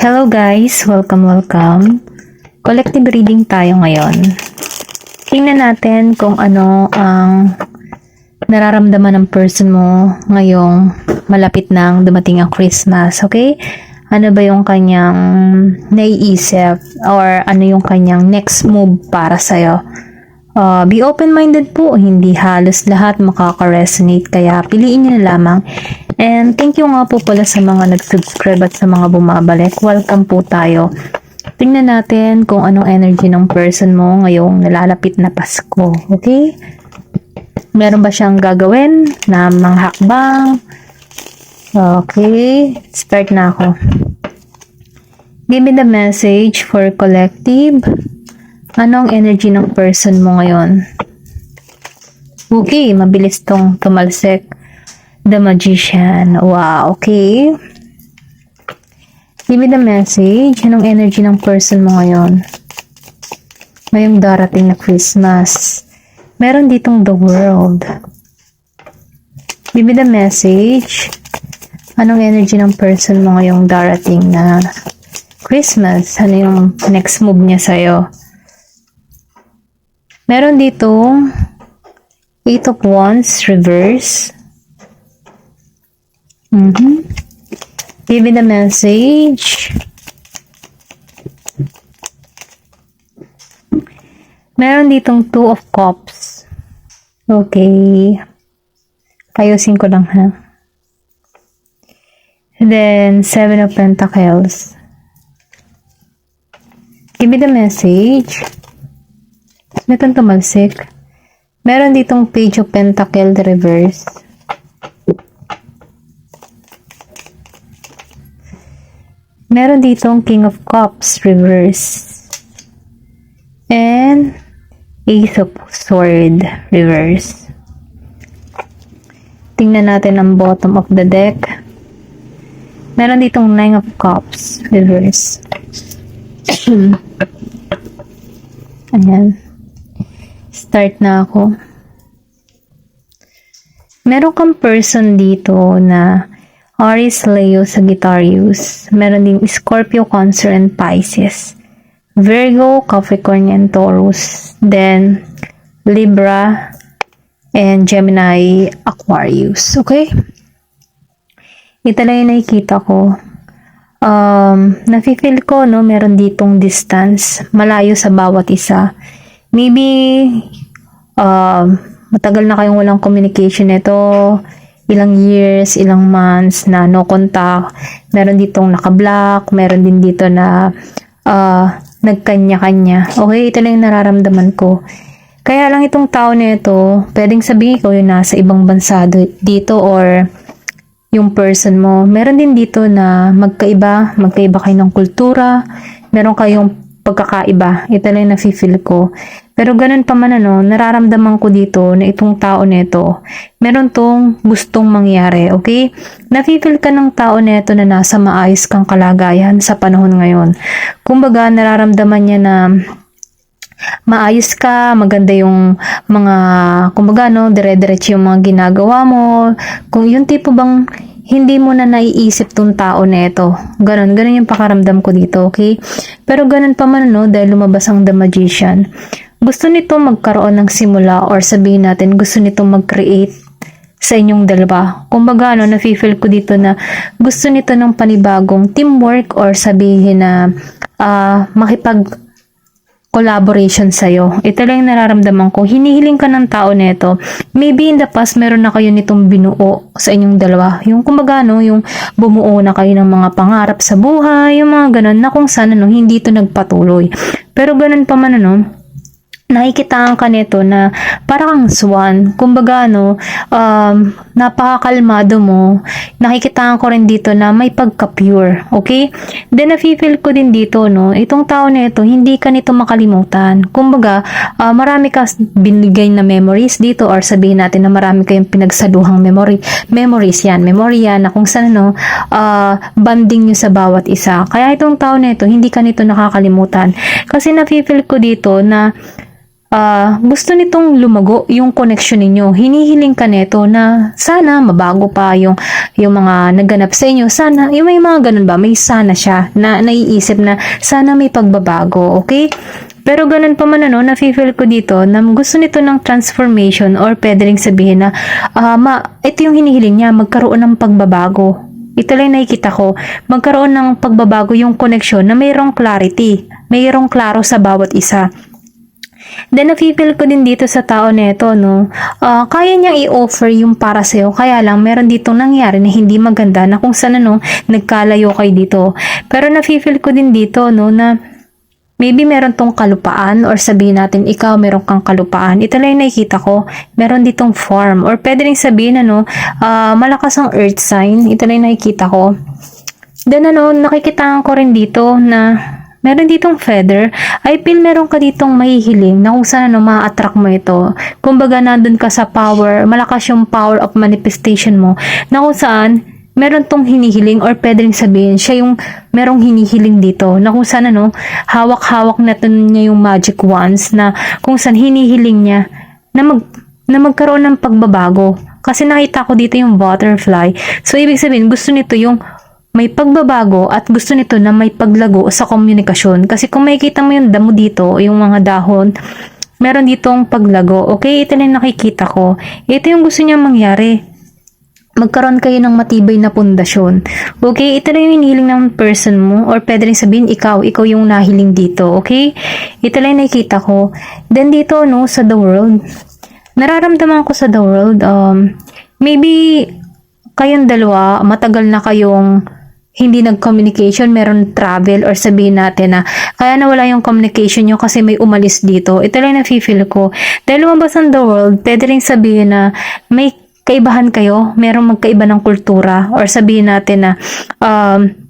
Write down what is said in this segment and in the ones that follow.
Hello guys! Welcome! Collective reading tayo ngayon. Tingnan natin kung ano ang nararamdaman ng person mo ngayong malapit nang dumating ang Christmas, okay? Ano ba yung kanyang naiisip or ano yung kanyang next move para sa'yo? Be open-minded po, hindi halos lahat makaka-resonate kaya piliin nyo na lamang. And thank you nga po pala sa mga nag-subscribe at sa mga bumabalik. Welcome po tayo. Tingnan natin kung anong energy ng person mo ngayong nalalapit na Pasko. Okay? Meron ba siyang gagawin na mga hakbang? Okay. Start na ako. Give me the message for collective. Anong energy ng person mo ngayon? Okay. Mabilis tong tumalsik. The Magician. Wow. Okay. Give me the message. Anong energy ng person mo ngayon? Ngayong darating na Christmas. Meron ditong the World. Give me the message. Anong energy ng person mo ngayong darating na Christmas? Ano yung next move niya sa'yo? Meron ditong 8 of Wands reverse. Give me the message. Meron ditong 2 of Cups. Okay. Ayusin ko lang ha. And then 7 of Pentacles. Give me the message. Meron tumalsik. Meron ditong Page of Pentacles reverse. Meron ditong King of Cups reverse. And Ace of Sword reverse. Tingnan natin ang bottom of the deck. Meron ditong 9 of Cups reverse. Ayan. Start na ako. Meron kang person dito na Aries, Leo, Sagittarius. Meron ding Scorpio, Cancer, and Pisces. Virgo, Capricorn, and Taurus. Then, Libra, and Gemini, Aquarius. Okay? Ito lang yung nakikita ko. Nafe-feel ko, no, meron ditong distance. Malayo sa bawat isa. Maybe, matagal na kayong walang communication nito. Ilang years, ilang months na no contact. Meron ditong naka-block, meron din dito na nagkanya-kanya. Okay, ito lang yung nararamdaman ko. Kaya lang itong tao na ito, pwedeng sabihin ko yung nasa ibang bansa dito or yung person mo. Meron din dito na magkaiba kayo ng kultura, meron kayong pagkakaiba. Ito lang yung nafe-feel ko. Pero ganun pa man nararamdaman ko dito na itong tao nito, meron tong gustong mangyari, okay? Nafe-feel ka ng tao nito na nasa maayos kang kalagayan sa panahon ngayon. Kumbaga, nararamdaman niya na maayos ka, maganda yung mga, kumbaga, dire-diretso yung mga ginagawa mo. Kung yung tipo bang hindi mo na naiisip tong tao na ito. Ganon yung pakaramdam ko dito, okay? Pero ganon pa man, dahil lumabas ang The Magician. Gusto nito magkaroon ng simula or sabihin natin, gusto nito mag-create sa inyong dalawa. Kumbaga, nafe-feel ko dito na gusto nito ng panibagong teamwork or sabihin na makipag-collaboration sa'yo. Ito lang yung nararamdaman ko. Hinihiling ka ng tao nito. Maybe in the past, meron na kayo nitong binuo sa inyong dalawa. Yung kumbaga, yung bumuo na kayo ng mga pangarap sa buhay, yung mga ganon na kung saan, hindi ito nagpatuloy. Pero ganon pa man, nakikitaan ka nito na parang swan. Kumbaga, napakakalmado mo. Nakikitaan ko rin dito na may pagka-pure. Okay? Then, nafe-feel ko din dito, itong tao na ito, hindi ka nito makalimutan. Kumbaga, marami ka binigay na memories dito or sabihin natin na marami kayong pinagsaluhang memories yan. Memory yan na kung saan, banding nyo sa bawat isa. Kaya itong tao na ito, hindi ka nito nakakalimutan. Kasi nafe-feel ko dito na gusto nitong lumago yung connection ninyo. Hinihiling ka neto na sana mabago pa yung mga naganap sa inyo. Sana, yung may mga ganun ba? May sana siya na naiisip na sana may pagbabago, okay? Pero ganun pa man nafe-feel ko dito na gusto nito ng transformation or pwede ring sabihin na ito yung hinihiling niya, magkaroon ng pagbabago. Ito lang nakikita ko, magkaroon ng pagbabago yung connection na mayroong clarity, mayroong klaro sa bawat isa. Then, nafe-feel ko din dito sa tao neto, no? Kaya niyang i-offer yung para sa'yo. Kaya lang, meron ditong nangyari na hindi maganda na kung saan, nagkalayo kayo dito. Pero nafe-feel ko din dito, no, na maybe meron tong kalupaan or sabihin natin, ikaw meron kang kalupaan. Ito lang yung nakikita ko. Meron ditong form. Or pwede rin sabihin, malakas ang earth sign. Ito lang yung nakikita ko. Then, nakikita ko rin dito na meron ditong feather. I feel meron ka ditong mahihiling na kung saan ma-attract mo ito. Kumbaga nandun ka sa power, malakas yung power of manifestation mo, na kung saan meron tong hinihiling or pwede rin sabihin, siya yung merong hinihiling dito, na kung saan hawak-hawak na niya yung magic wands, na kung saan hinihiling niya na magkaroon ng pagbabago. Kasi nakita ko dito yung butterfly. So, ibig sabihin, gusto nito yung may pagbabago at gusto nito na may paglago sa komunikasyon. Kasi kung makikita mo yung damo dito, yung mga dahon, meron ditong paglago. Okay, ito na yung nakikita ko. Ito yung gusto niya mangyari. Magkaroon kayo ng matibay na pundasyon. Okay, ito na yung hinihiling ng person mo, or pwede rin sabihin, ikaw yung nahiling dito. Okay, ito lang yung nakikita ko. Then dito, sa the world, nararamdaman ko sa the world, maybe kayong dalawa, matagal na kayong hindi nag-communication, meron travel, or sabihin natin na kaya nawala yung communication nyo kasi may umalis dito. Ito lang na-feel ko. Dahil lumabas ang the world, pwede rin sabihin na may kaibahan kayo, merong magkaiba ng kultura, or sabihin natin na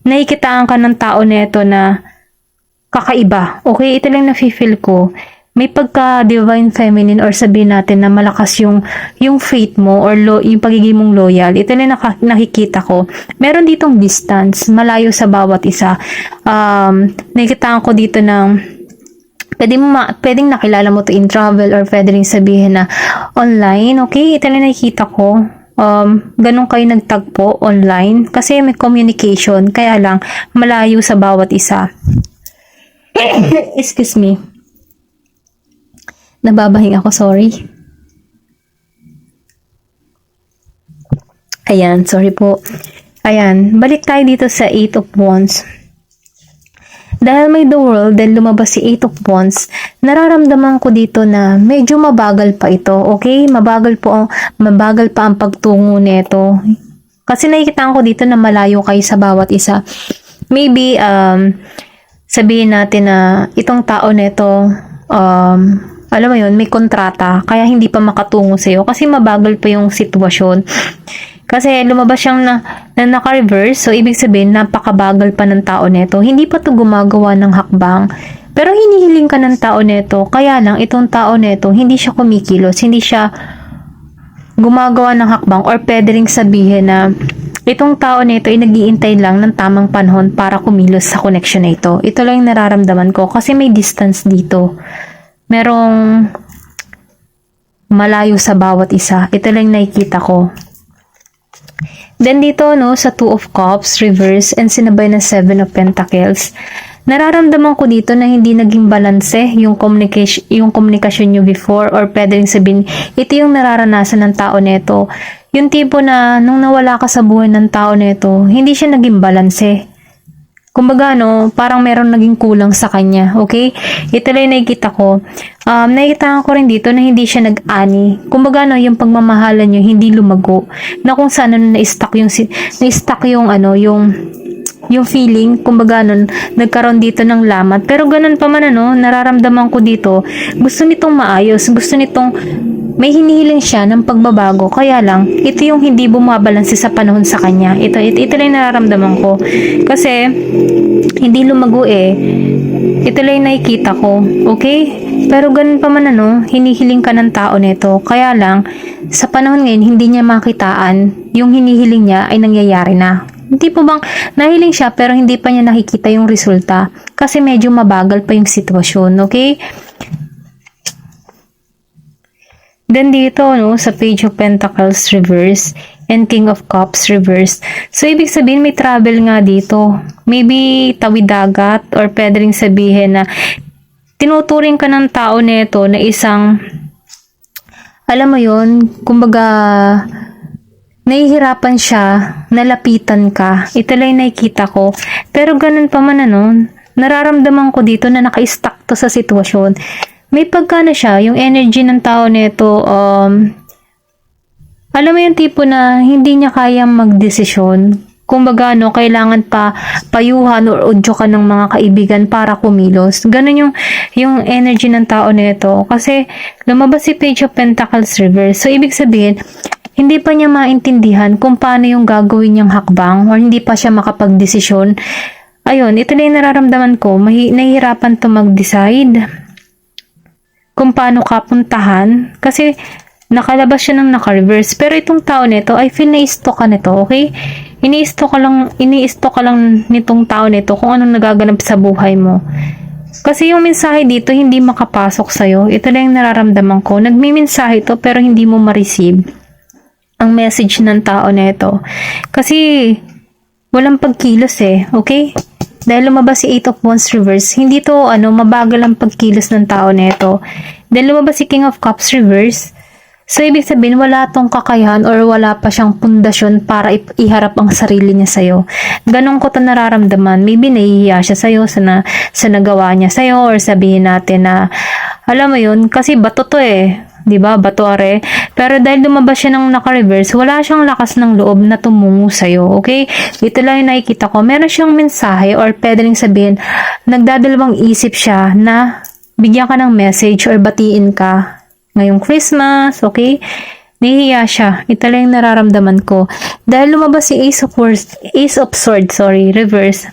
nakikitaan ka ng tao neto na kakaiba. Okay, ito lang na-feel ko. May pagka-divine feminine, or sabihin natin na malakas yung faith mo or yung pagiging mong loyal. Ito na nakikita ko. Meron ditong distance, malayo sa bawat isa. Nakikita ko dito ng pwedeng nakilala mo to in travel, or pwede rin sabihin na online. Okay, ito na nakikita ko. Ganun kayo nagtagpo online kasi may communication, kaya lang malayo sa bawat isa. Excuse me. Nababahing ako, sorry. Ayan, sorry po. Ayan, balik tayo dito sa 8 of Wands. Dahil may the world, then lumabas si 8 of Wands, nararamdaman ko dito na medyo mabagal pa ito, okay? Mabagal pa ang pagtungo nito. Kasi nakikita ko dito na malayo kayo sa bawat isa. Maybe, sabihin natin na itong tao nito, alam mo yun, may kontrata, kaya hindi pa makatungo sa'yo kasi mabagal pa yung sitwasyon. Kasi lumabas siyang na naka-reverse, so ibig sabihin, napakabagal pa ng tao neto. Hindi pa to gumagawa ng hakbang. Pero hinihiling ka ng tao neto, kaya lang itong tao neto, hindi siya kumikilos, hindi siya gumagawa ng hakbang, or pwede ring sabihin na itong tao neto ay nag-iintay lang ng tamang panahon para kumilos sa connection na ito. Ito lang yung nararamdaman ko kasi may distance dito. Merong malayo sa bawat isa. Ito lang nakikita ko. Then dito, sa 2 of Cups, reverse, and sinabay na 7 of Pentacles, nararamdaman ko dito na hindi naging balanse yung communication nyo before, or pwede rin sabihin, ito yung nararanasan ng tao neto. Yung tipo na, nung nawala ka sa buhay ng tao neto, hindi siya naging balanse. Kumbaga, parang meron naging kulang sa kanya, okay? Ito lang yung nakikita ko. Nakikita ko rin dito na hindi siya nag-ani. Kumbaga, yung pagmamahalan nyo, hindi lumago. Na kung saan na-stuck yung feeling, kumbaga, nagkaroon dito ng lamat. Pero ganun pa man, nararamdaman ko dito, gusto nitong maayos, gusto nitong may hinihiling siya ng pagbabago, kaya lang, ito yung hindi bumabalanse sa panahon sa kanya. Ito lang yung nararamdaman ko. Kasi, hindi lumago Ito lang yung nakikita ko. Okay? Pero ganun pa man hinihiling ka ng tao nito. Kaya lang, sa panahon ngayon, hindi niya makitaan, yung hinihiling niya ay nangyayari na. Hindi po bang nahiling siya pero hindi pa niya nakikita yung resulta. Kasi medyo mabagal pa yung sitwasyon. Okay? Then dito, no, sa Page of Pentacles reverse and King of Cups reverse. So, ibig sabihin may travel nga dito. Maybe tawid dagat or pwede rin sabihin na tinuturing ka ng tao nito na isang, alam mo yun, kumbaga, nahihirapan siya, nalapitan ka. Ito lang yung nakikita ko. Pero ganun pa man ano, nararamdaman ko dito na naka-stuck to sa sitwasyon. May pagkano siya, yung energy ng tao nito, alam mo yung tipo na hindi niya kayang magdesisyon. Kumbaga, no, kailangan pa payuhan or udyo ka ng mga kaibigan para kumilos. Ganun yung energy ng tao nito. Kasi, lumabas si Page of Pentacles reverse. So, ibig sabihin, hindi pa niya maintindihan kung paano yung gagawin niyang hakbang or hindi pa siya makapagdesisyon. Ayun, ito na yung nararamdaman ko. Nahihirapan to mag-decide kung paano ka puntahan. Kasi, nakalabas siya ng naka-reverse. Pero itong tao nito, I feel na-stalk ka nito, okay? Ini-stalk ka lang nitong tao nito kung anong nagaganap sa buhay mo. Kasi yung mensahe dito, hindi makapasok sa'yo. Ito lang yung nararamdaman ko. Nagmimensahe to, pero hindi mo ma-receive ang message ng tao nito. Kasi, walang pagkilos eh, okay? Dahil lumabas si 8 of Wands reverse, hindi to mabagal ang pagkilos ng tao nito. Dahil lumabas si King of Cups reverse, so ibig sabihin wala tong kakayahan or wala pa siyang pundasyon para iharap ang sarili niya sa'yo. Ganon ko to nararamdaman. Maybe nahihiya siya sa'yo sa nagawa niya sa'yo or sabihin natin na, alam mo yun, kasi bato to eh. 'Di ba? Bato are. Pero dahil lumabas siya ng naka-reverse, wala siyang lakas ng loob na tumungo sa'yo. Okay? Ito lang yung nakikita ko. Meron siyang mensahe or pwede rin sabihin, nagdadalawang isip siya na bigyan ka ng message or batiin ka ngayong Christmas. Okay? Nahihiya siya. Ito lang yung nararamdaman ko. Dahil lumabas si Ace of Swords, reverse.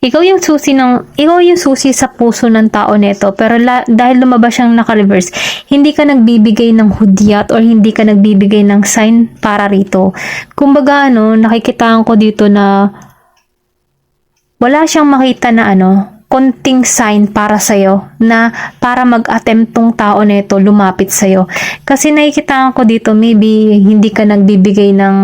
Ikaw yung susi sa puso ng tao nito, pero dahil lumabas siyang naka-reverse, hindi ka nagbibigay ng hudyat or hindi ka nagbibigay ng sign para rito. Kumbaga nakikitaan ko dito na wala siyang makita na konting sign para sa'yo na para mag-attempt tong tao nito lumapit sa'yo. Kasi nakikitaan ko dito maybe hindi ka nagbibigay ng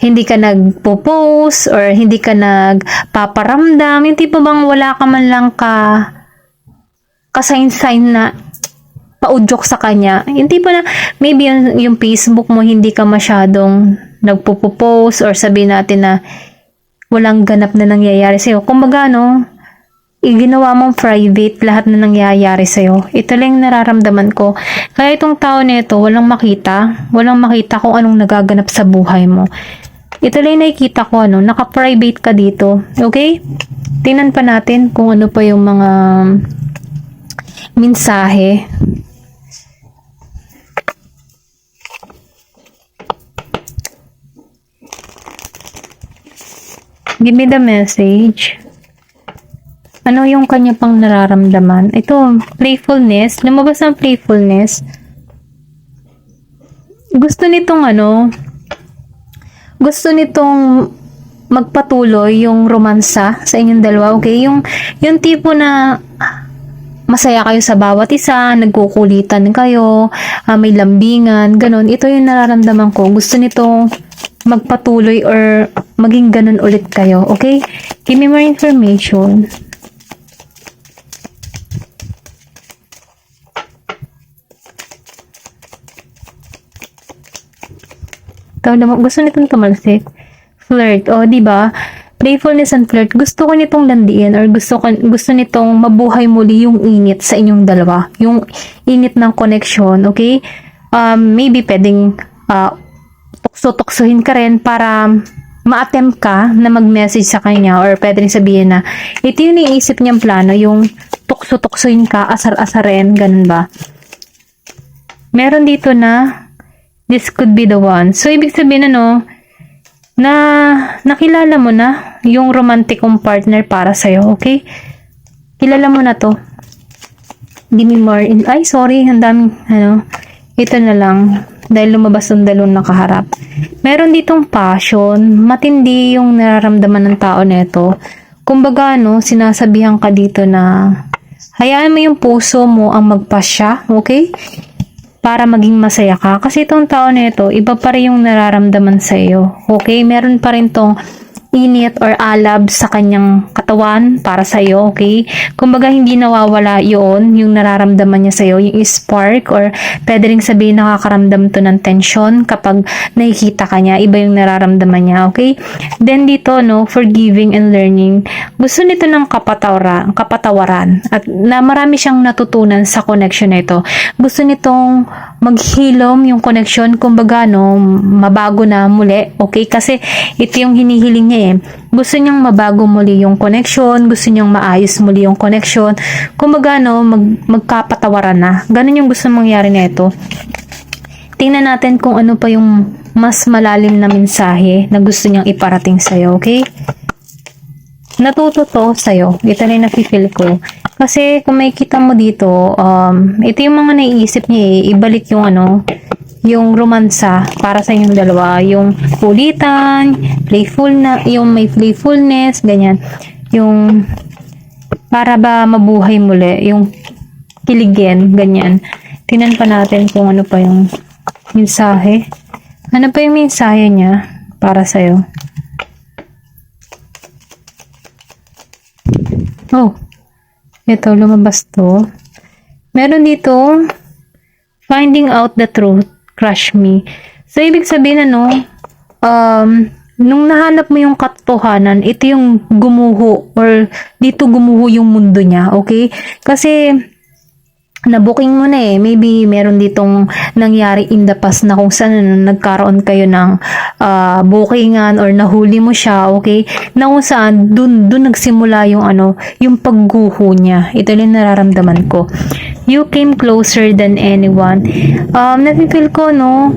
hindi ka nagpo-post or hindi ka nagpaparamdam. Yung tipo bang wala ka man lang ka-sign na paudyok sa kanya. Yung tipo na maybe yung Facebook mo hindi ka masyadong nagpo-post or sabihin natin na walang ganap na nangyayari sa'yo. Kumbaga ginawa mong private lahat na nangyayari sa'yo. Ito lang yung nararamdaman ko. Kaya itong tao nito, walang makita kung anong nagaganap sa buhay mo. Ito lang yung nakikita ko, naka-private ka dito. Okay? Tingnan pa natin kung ano pa yung mga mensahe. Give me the message. Ano yung kanya pang nararamdaman? Ito, playfulness. Lumabas ang playfulness. Gusto nitong magpatuloy yung romansa sa inyong dalawa. Okay? Yung tipo na masaya kayo sa bawat isa, nagkukulitan kayo, may lambingan, ganun. Ito yung nararamdaman ko. Gusto nitong magpatuloy or maging ganun ulit kayo. Okay? Give me more information. Gusto nitong tumalsik. Flirt. O, diba? Playfulness and flirt. Gusto ko nitong landiin or gusto nitong mabuhay muli yung init sa inyong dalawa. Yung init ng connection. Okay? Maybe pwedeng tukso-tuksohin ka rin para ma-attempt ka na mag-message sa kanya or pwede rin sabihin na ito yung iisip niyang plano, yung tukso-tuksohin ka, asar-asarin, ganun ba? Meron dito na this could be the one. So, ibig sabihin na nakilala mo na yung romantic kong partner para sa'yo, okay? Kilala mo na to. Give me more. Ay, sorry. Ang daming, ito na lang. Dahil lumabas ang dalawang nakaharap. Meron ditong passion. Matindi yung nararamdaman ng tao nito. Kumbaga, sinasabihan ka dito na Hayaan mo yung puso mo ang magpasya, okay? Para maging masaya ka. Kasi itong tao na ito, iba pa rin yung nararamdaman sa iyo. Okay? Meron pa rin tong init or alab sa kanyang katawan para sa iyo, okay? Kumbaga hindi nawawala yun, yung nararamdaman niya sa iyo, yung spark, or pwede ring sabihin nakakaramdam to ng tension kapag nakikita ka niya, iba yung nararamdaman niya, okay? Then dito, no, forgiving and learning, gusto nito ng kapatawaran at na marami siyang natutunan sa connection na ito. Gusto nitong maghilom yung connection, kumbaga, no, mabago na muli, okay? Kasi ito yung hinihiling niya eh. Gusto niyang mabago muli yung connection, gusto niyang maayos muli yung connection. Kumbaga, no, magkapatawaran na. Ganun yung gusto mangyari na ito. Tingnan natin kung ano pa yung mas malalim na mensahe na gusto niyang iparating sa'yo, okay? Natuto to sa'yo. Ito na yung nafe-feel ko. Kasi kung makikita mo dito, ito yung mga naiisip niya eh. Ibalik yung yung romansa para sa inyong dalawa, yung kulitan, playful na, yung may playfulness, ganyan. Yung para ba mabuhay muli, yung kiligin, ganyan. Tingnan pa natin kung ano pa yung mensahe. Ano pa yung mensahe niya para sa'yo? Oh, ito, lumabas to. Meron dito, finding out the truth, crush me. So, ibig sabihin nung nahanap mo yung katotohanan, ito yung gumuho, or dito gumuho yung mundo niya, okay? Kasi, na-booking mo na eh. Maybe meron ditong nangyari in the past na kung saan nagkaroon kayo ng bookingan or nahuli mo siya, okay? Na kung saan dun nagsimula yung yung pagguho niya. Ito yung nararamdaman ko. You came closer than anyone. Nafe-feel ko, no,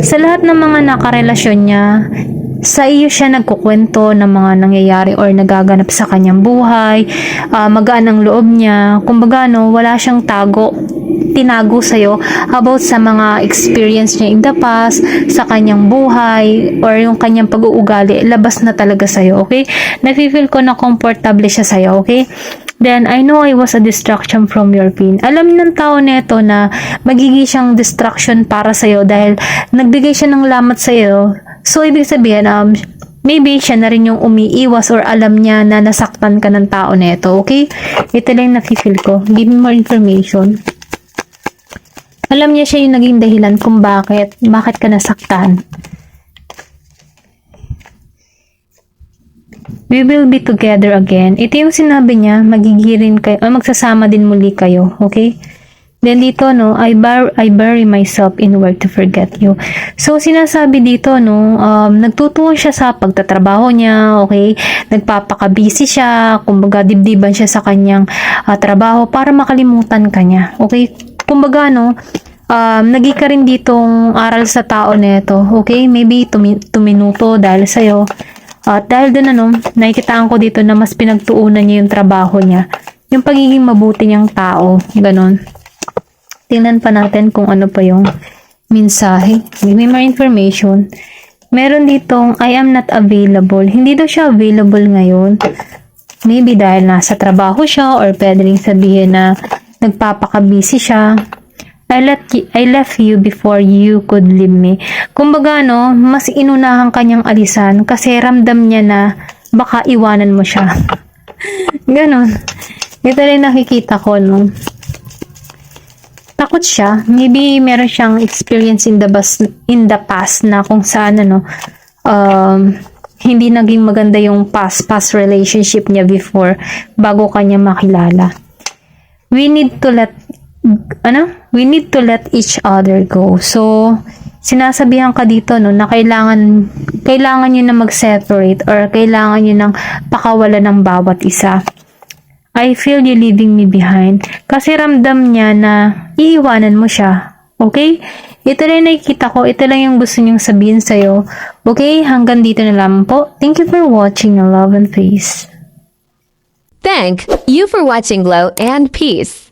sa lahat ng mga nakarelasyon niya, sa iyo siya nagkukwento ng mga nangyayari or nagaganap sa kanyang buhay, magaan ang loob niya, kumbaga no, wala siyang tinago sa'yo about sa mga experience niya in the past, sa kanyang buhay, or yung kanyang pag-uugali, labas na talaga sa'yo, okay? Nafe-feel ko na comfortable siya sa'yo, okay? Then, I know I was a distraction from your pain. Alam ng tao nito na magiging siyang distraction para sa'yo dahil nagbigay siya ng lamat sa'yo. So, ibig sabihin, maybe siya na rin yung umiiwas or alam niya na nasaktan ka ng tao nito, okay? Ito lang yung nakifeel ko. Give me more information. Alam niya siya yung naging dahilan kung bakit ka nasaktan. We will be together again. Ito yung sinabi niya, magigirin kayo, magsasama din muli kayo, okay? Then dito, no, I bury myself in work to forget you. So, sinasabi dito, no, nagtutuon siya sa pagtatrabaho niya, okay? Nagpapaka-busy siya, kumbaga dibdiban siya sa kanyang trabaho para makalimutan ka niya, okay? Kumbaga, no, nagi ka rin ditong aral sa tao nito, okay? Maybe tuminuto dahil sa'yo. At dahil doon, nakikitaan ko dito na mas pinagtuunan niya yung trabaho niya. Yung pagiging mabuti niyang tao, ganon. Tingnan pa natin kung ano pa yung mensahe. Give me more information. Meron ditong, I am not available. Hindi daw siya available ngayon. Maybe dahil nasa trabaho siya, or pwede rin sabihin na nagpapaka-busy siya. I left you before you could leave me. Kumbaga, no, mas inunahan kanyang alisan kasi ramdam niya na baka iwanan mo siya. Ganon. Ito rin nakikita ko, no. Takot siya. Maybe meron siyang experience in the past na kung saan, hindi naging maganda yung past relationship niya before bago kanya makilala. We need to let each other go. So, sinasabihan ka dito, no, na kailangan nyo na mag-separate or kailangan nyo nang pakawala ng bawat isa. I feel you leaving me behind. Kasi ramdam niya na iiwanan mo siya. Okay? Ito lang nakikita ko. Ito lang yung gusto niyong sabihin sa'yo. Okay? Hanggang dito na lang po. Thank you for watching. Love and peace. Thank you for watching Glow and Peace.